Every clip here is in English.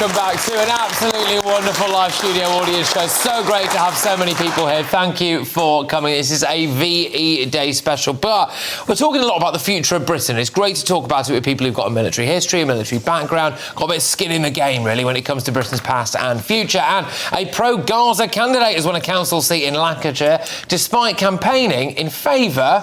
welcome back to an absolutely wonderful live studio audience show. So great to have so many people here. Thank you for coming. This is a VE Day special, but we're talking a lot about the future of Britain. It's great to talk about it with people who've got a military history, a military background, got a bit of skin in the game, really, when it comes to Britain's past and future. And a pro-Gaza candidate has won a council seat in Lancashire, despite campaigning in favour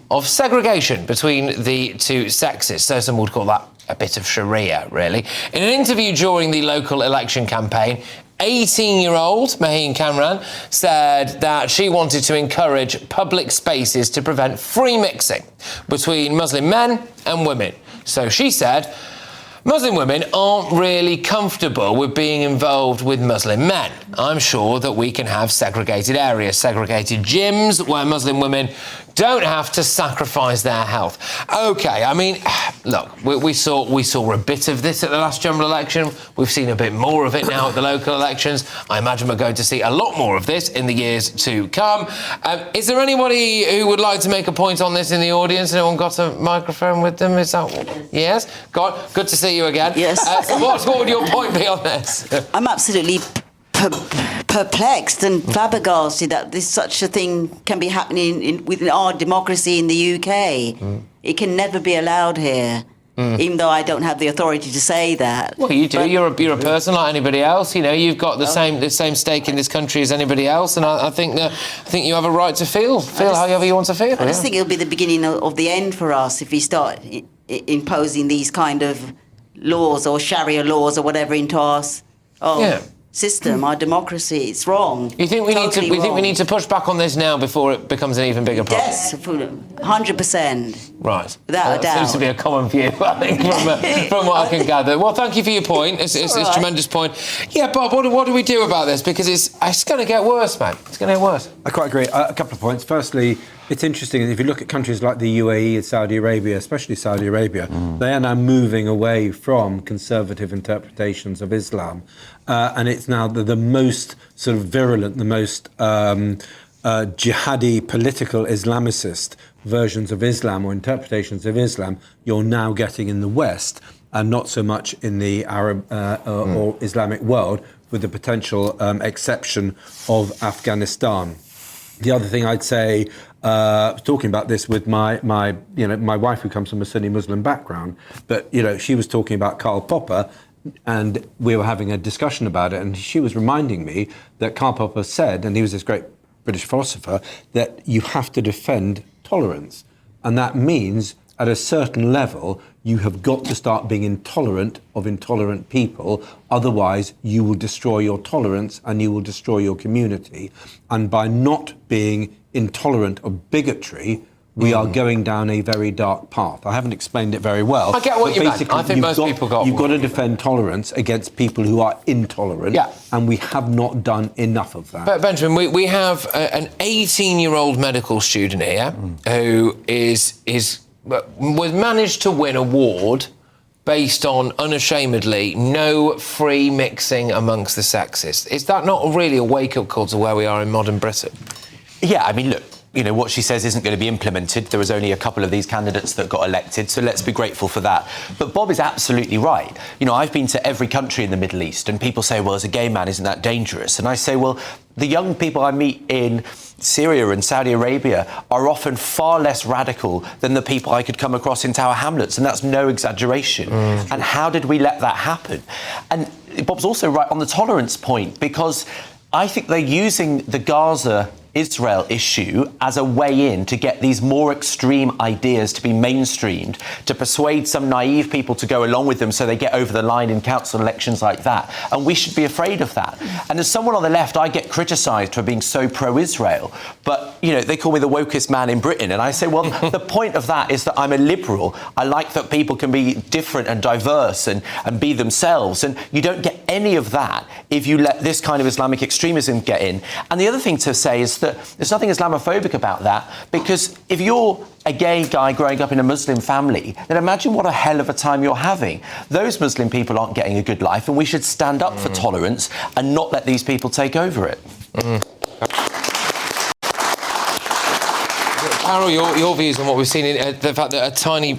of segregation between the two sexes. So some would call that a bit of Sharia, really. In an interview during the local election campaign, 18-year-old Maheen Kamran said that she wanted to encourage public spaces to prevent free mixing between Muslim men and women. So she said Muslim women aren't really comfortable with being involved with Muslim men. I'm sure that we can have segregated areas, segregated gyms where Muslim women don't have to sacrifice their health. OK, I mean, look, we saw a bit of this at the last general election. We've seen a bit more of it now at the local elections. I imagine we're going to see a lot more of this in the years to come. Is there anybody who would like to make a point on this in the audience? Anyone got a microphone with them? Is that... Yes? God, good to see you again. Yes. What would your point be on this? I'm absolutely perplexed and flabbergasted that such a thing can be happening within our democracy in the UK. It can never be allowed here, even though I don't have the authority to say that. Well, you do. But you're a person like anybody else. You know, you've got the same stake in this country as anybody else, and I think you have a right to feel however you want to feel. I just think it'll be the beginning of the end for us if we start imposing these kind of laws or Sharia laws or whatever into our system, our democracy. It's wrong. You think we need to push back on this now before it becomes an even bigger problem? Yes, 100%. Right. Without a doubt. Seems to be a common view, I think, from what I can gather. Well, thank you for your point. It's a tremendous point. Yeah, Bob, what do we do about this? Because it's going to get worse, man. It's going to get worse. I quite agree. A couple of points. Firstly, it's interesting, if you look at countries like the UAE and Saudi Arabia, especially Saudi Arabia, they are now moving away from conservative interpretations of Islam. And it's now the most sort of virulent, the most jihadi political Islamicist versions of Islam or interpretations of Islam you're now getting in the West, and not so much in the Arab or Islamic world, with the potential exception of Afghanistan. The other thing I'd say, talking about this with my wife, who comes from a Sunni Muslim background, but she was talking about Karl Popper, and we were having a discussion about it, and she was reminding me that Karl Popper said, and he was this great British philosopher, that you have to defend tolerance, and that means at a certain level you have got to start being intolerant of intolerant people, otherwise you will destroy your tolerance and you will destroy your community. And by not being intolerant of bigotry, we are going down a very dark path. I haven't explained it very well. I get what you meant. I think most people got You've got to defend tolerance against people who are intolerant, and we have not done enough of that. But Benjamin, we have an 18-year-old medical student here who was managed to win a award based on, unashamedly, no free mixing amongst the sexes. Is that not really a wake-up call to where we are in modern Britain? Yeah, I mean, look, what she says isn't going to be implemented. There was only a couple of these candidates that got elected, so let's be grateful for that. But Bob is absolutely right. I've been to every country in the Middle East, and people say, well, as a gay man, isn't that dangerous? And I say, well, the young people I meet in Syria and Saudi Arabia are often far less radical than the people I could come across in Tower Hamlets, and that's no exaggeration. And how did we let that happen? And Bob's also right on the tolerance point, because I think they're using the Gaza-Israel issue as a way in to get these more extreme ideas to be mainstreamed, to persuade some naive people to go along with them so they get over the line in council elections like that. And we should be afraid of that. And as someone on the left, I get criticised for being so pro-Israel. But, they call me the wokest man in Britain. And I say, well, the point of that is that I'm a liberal. I like that people can be different and diverse and be themselves. And you don't get any of that if you let this kind of Islamic extremism get in. And the other thing to say is that there's nothing Islamophobic about that, because if you're a gay guy growing up in a Muslim family, then imagine what a hell of a time you're having. Those Muslim people aren't getting a good life, and we should stand up for tolerance and not let these people take over it. Carole, your views on what we've seen, the fact that a tiny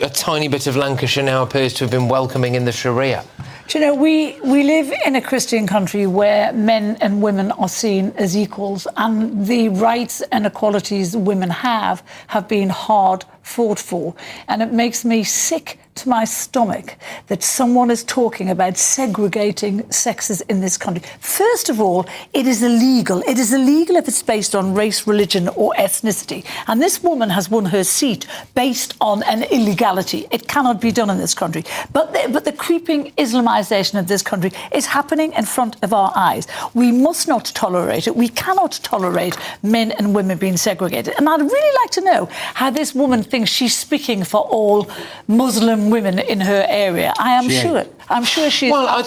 bit of Lancashire now appears to have been welcoming in the Sharia? Do you know, we live in a Christian country where men and women are seen as equals, and the rights and equalities women have been hard fought for. And it makes me sick to my stomach that someone is talking about segregating sexes in this country. First of all, it is illegal. It is illegal if it's based on race, religion or ethnicity. And this woman has won her seat based on an illegality. It cannot be done in this country. But the creeping Islamisation of this country is happening in front of our eyes. We must not tolerate it. We cannot tolerate men and women being segregated. And I'd really like to know how this woman thinks she's speaking for all Muslim women in her area. I'm sure she is. Well, I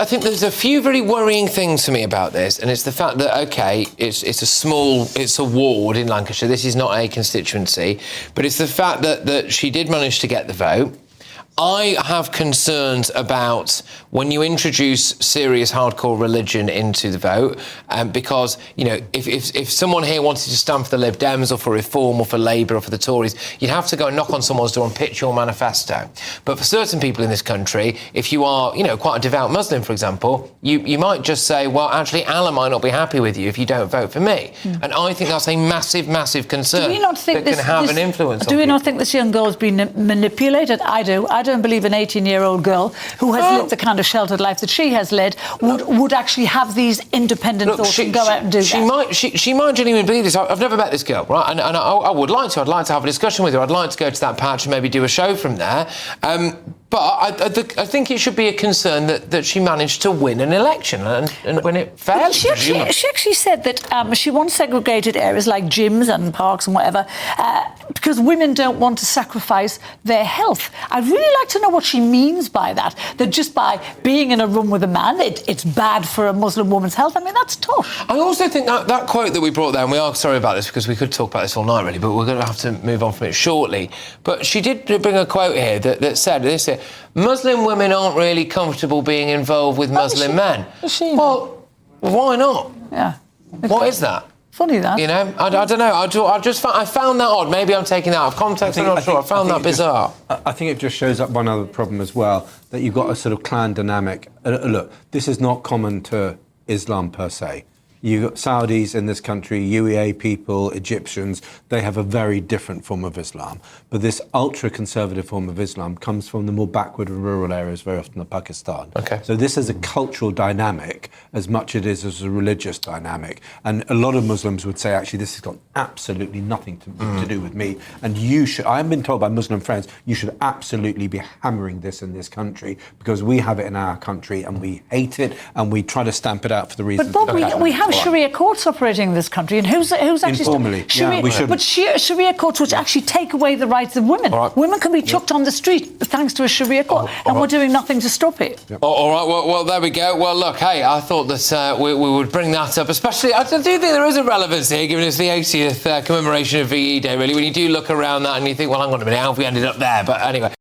think there's a few very worrying things for me about this, and it's the fact that, OK, it's a ward in Lancashire. This is not a constituency, but it's the fact that she did manage to get the vote. I have concerns about when you introduce serious hardcore religion into the vote, because, you know, if someone here wanted to stand for the Lib Dems or for Reform or for Labour or for the Tories, you'd have to go and knock on someone's door and pitch your manifesto. But for certain people in this country, if you are, you know, quite a devout Muslim, for example, you might just say, well, actually, Allah might not be happy with you if you don't vote for me. And I think that's a massive, massive concern that can have an influence on people. Do we not think this young girl has been manipulated? I do. I don't believe an 18-year-old girl who has lived the kind of sheltered life that she has led would actually have these independent thoughts and go out and do that. She might genuinely believe this. I've never met this girl, right? And I would like to. I'd like to have a discussion with her. I'd like to go to that patch and maybe do a show from there. But I think it should be a concern that she managed to win an election and win it fairly. She actually said that she wants segregated areas like gyms and parks and whatever because women don't want to sacrifice their health. I'd really like to know what she means by that. That just by being in a room with a man, it's bad for a Muslim woman's health. I mean, that's tough. I also think that quote that we brought there, and we are sorry about this because we could talk about this all night really, but we're going to have to move on from it shortly. But she did bring a quote here that said this: Muslim women aren't really comfortable being involved with Muslim men. Well, why not? Yeah. What is that? Funny that. You know, I don't know. I found that odd. Maybe I'm taking that out of context. I'm not sure. I found that bizarre. I think it just shows up one other problem as well, that you've got a sort of clan dynamic. Look, this is not common to Islam per se. You've got Saudis in this country, UEA people, Egyptians, they have a very different form of Islam. But this ultra-conservative form of Islam comes from the more backward and rural areas, very often of Pakistan. Okay. So this is a cultural dynamic as much as it is as a religious dynamic. And a lot of Muslims would say, actually, this has got absolutely nothing to do with me. And you should, I've been told by Muslim friends, you should absolutely be hammering this in this country because we have it in our country and we hate it and we try to stamp it out for the reasons. But Bob, we have Sharia courts operating in this country, and who's actually informally? Sharia, yeah, we should. But Sharia courts which actually take away the rights of women. Right. Women can be chucked on the street thanks to a Sharia court, and we're doing nothing to stop it. All right. Well, there we go. Well, look, hey, I thought that we would bring that up, especially. I do think there is a relevance here, given it's the 80th commemoration of VE Day. Really, when you do look around that and you think, well, hang on a minute, how have we ended up there? But anyway.